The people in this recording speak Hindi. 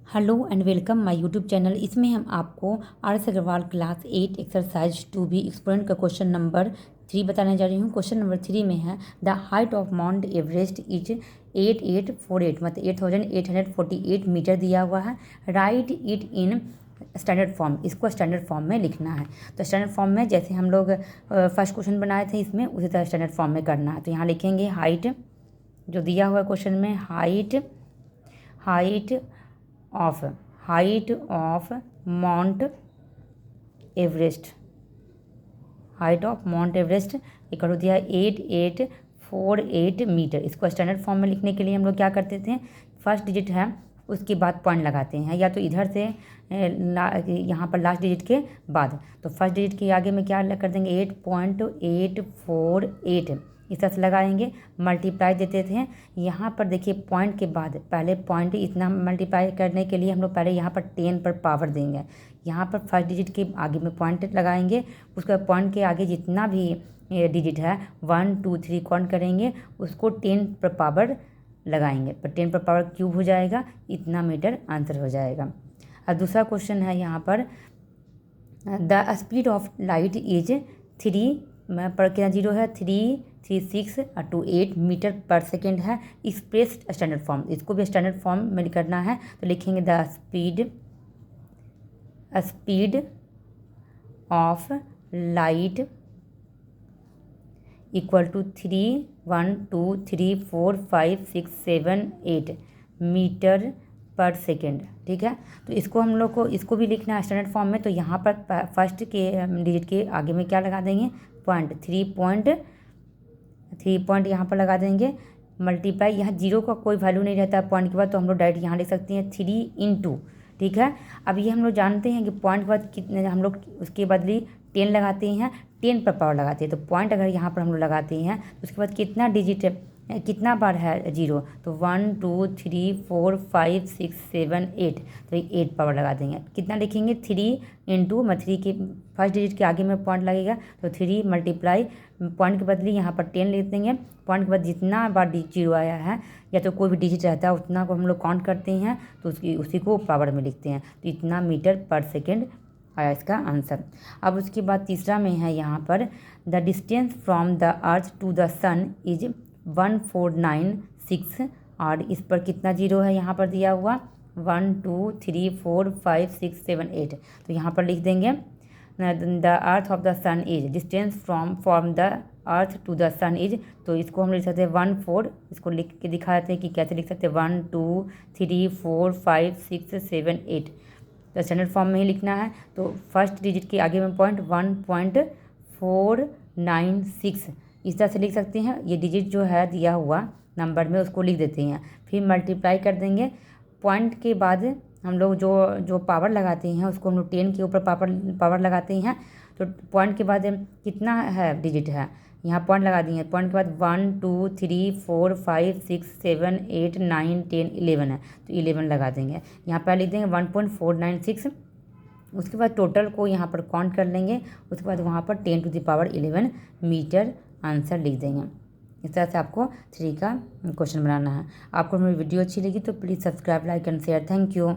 Hello and welcome my YouTube channel. इसमें हम आपको R S. Agarwal class 8 exercise 2B experiment का क्वेश्चन नंबर 3 बताने जा रही हूँ। क्वेश्चन नंबर 3 में है the height of mount Everest is 8848 मतलब 8848 मीटर दिया हुआ है। Right it in standard form, इसको स्टैंडर्ड फॉर्म में लिखना है। तो स्टैंडर्ड फॉर्म में जैसे हम लोग फर्स्ट क्वेश्चन बनाए थे इसमें उसी तरह स्टैंडर्ड फॉर्म में करना है। तो यहाँ लिखेंगे हाइट जो दिया हुआ है क्वेश्चन में, height of mount Everest, height of mount Everest equal हो दिया 8848 मीटर। इसको स्टैंडर्ड फॉर्म में लिखने के लिए हम लोग क्या करते थे, फर्स्ट डिजिट है उसके बाद पॉइंट लगाते हैं, या तो इधर से यहाँ पर लास्ट डिजिट के बाद। तो फर्स्ट डिजिट के आगे में क्या कर देंगे 8.848 इस तरह से लगाएंगे, मल्टीप्लाई देते थे। यहाँ पर देखिए पॉइंट के बाद पहले पॉइंट इतना मल्टीप्लाई करने के लिए हम लोग पहले यहाँ पर 10 पर पावर देंगे। यहाँ पर फर्स्ट डिजिट के आगे में पॉइंट लगाएंगे, उसके बाद पॉइंट के आगे जितना भी डिजिट है 1 2 3 काउंट करेंगे, उसको 10 पर पावर लगाएंगे, पर 10 पर पावर क्यूब हो जाएगा, इतना मीटर आंसर हो जाएगा। अब दूसरा क्वेश्चन है यहाँ पर the speed of light is 3 पर कितना जीरो है 33628 मीटर पर सेकेंड है। एक्सप्रेस्ड स्टैंडर्ड फॉर्म, इसको भी स्टैंडर्ड फॉर्म में करना है। तो लिखेंगे the speed of light equal to 3 1 2 3 4 5 6 7 8 metre पर सेकेंड। ठीक है, तो इसको हम लोग को इसको भी लिखना है स्टैंडर्ड फॉर्म में। तो यहाँ पर फर्स्ट के डिजिट के आगे में क्या लगा देंगे पॉइंट, 3 पॉइंट यहाँ पर लगा देंगे, मल्टीप्लाई। यहाँ जीरो का कोई वैल्यू नहीं रहता है पॉइंट के बाद, तो हम लोग डायरेक्ट यहाँ लिख सकते हैं 3 इंटू। ठीक है, अब ये हम लोग जानते हैं कि पॉइंट के बाद कितने हम लोग उसके बदली 10 लगाते हैं, 10 पर पावर लगाते हैं। तो पॉइंट अगर यहाँ पर हम लोग लगाते हैं तो उसके बाद कितना डिजिट कितना बार है जीरो, तो 1 2 3 4 5 6 7 8, तो 8 पावर लगा देंगे। कितना लिखेंगे 3 इंटू 3 के फर्स्ट डिजिट के आगे में पॉइंट लगेगा, तो 3 मल्टीप्लाई पॉइंट के बदले यहाँ पर 10 लिख देंगे। पॉइंट के बाद जितना बार जीरो आया है या तो कोई भी डिजिट रहता है उतना को हम लोग काउंट करते हैं, तो उसी को पावर में लिखते हैं। तो इतना मीटर पर सेकेंड आया इसका आंसर। अब उसके बाद तीसरा में है यहाँ पर the distance from the earth to the sun is 1496, और इस पर कितना जीरो है यहाँ पर दिया हुआ 1 2 3 4 5 6 7 8। तो यहाँ पर लिख देंगे the earth of the sun is distance from the earth to the sun is, तो इसको हम लिख सकते हैं 1 4, इसको लिख के दिखाते हैं कि कैसे लिख सकते हैं 1 2 3 4 5 6 7 8। तो स्टैंडर्ड फॉर्म में ही लिखना है। तो फर्स्ट डिजिट के आगे में पॉइंट 1.496 इस तरह से लिख सकते हैं। ये डिजिट जो है दिया हुआ नंबर में उसको लिख देते हैं, फिर मल्टीप्लाई कर देंगे। पॉइंट के बाद हम लोग जो पावर लगाते हैं उसको हम लोग 10 के ऊपर पावर लगाते हैं। तो पॉइंट के बाद कितना है डिजिट है, यहाँ पॉइंट लगा दिए। पॉइंट के बाद 1 2 3 4 5 6 7 8 9 10 11 है, तो 11 लगा देंगे। यहाँ पर लिख देंगे 1.496। उसके बाद टोटल को यहाँ पर काउंट कर लेंगे, उसके बाद वहाँ पर 10 to the power 11 metre answer लिख देंगे। इस तरह से आपको 3 का क्वेश्चन बनाना है। आपको मेरी वीडियो अच्छी लगी तो please subscribe, like and share. Thank you.